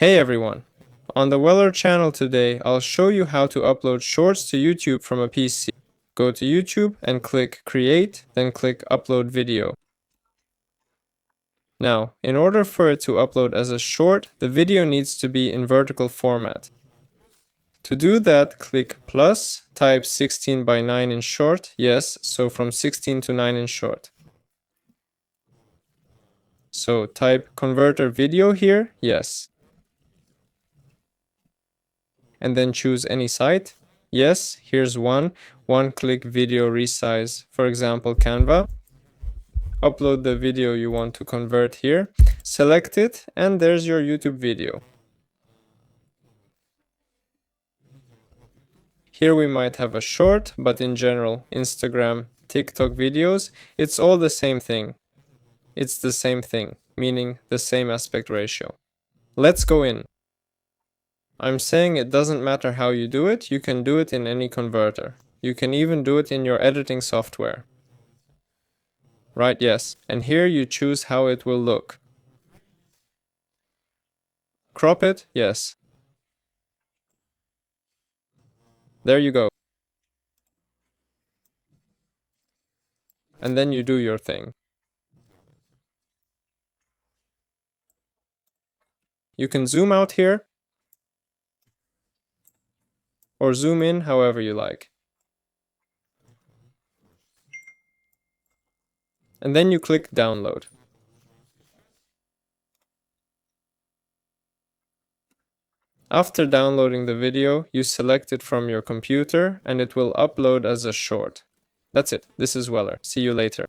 Hey everyone! On the Weller channel today, I'll show you how to upload shorts to YouTube from a PC. Go to YouTube and click Create, then click Upload Video. Now, in order for it to upload as a short, the video needs to be in vertical format. To do that, click plus, type 16 by 9 in short, yes, so from 16 to 9 in short. So type converter video here, yes. And then choose any site. Yes, here's one-click video resize, for example, Canva. Upload the video you want to convert here, select it, and there's your YouTube video. Here we might have a short, but in general, Instagram, TikTok videos, it's all the same thing. It's the same thing, meaning the same aspect ratio. Let's go in. I'm saying it doesn't matter how you do it, you can do it in any converter. You can even do it in your editing software. Right, yes. And here you choose how it will look. Crop it, yes. There you go. And then you do your thing. You can zoom out here, or zoom in however you like. And then you click download. After downloading the video, you select it from your computer and it will upload as a short. That's it. This is Weller. See you later.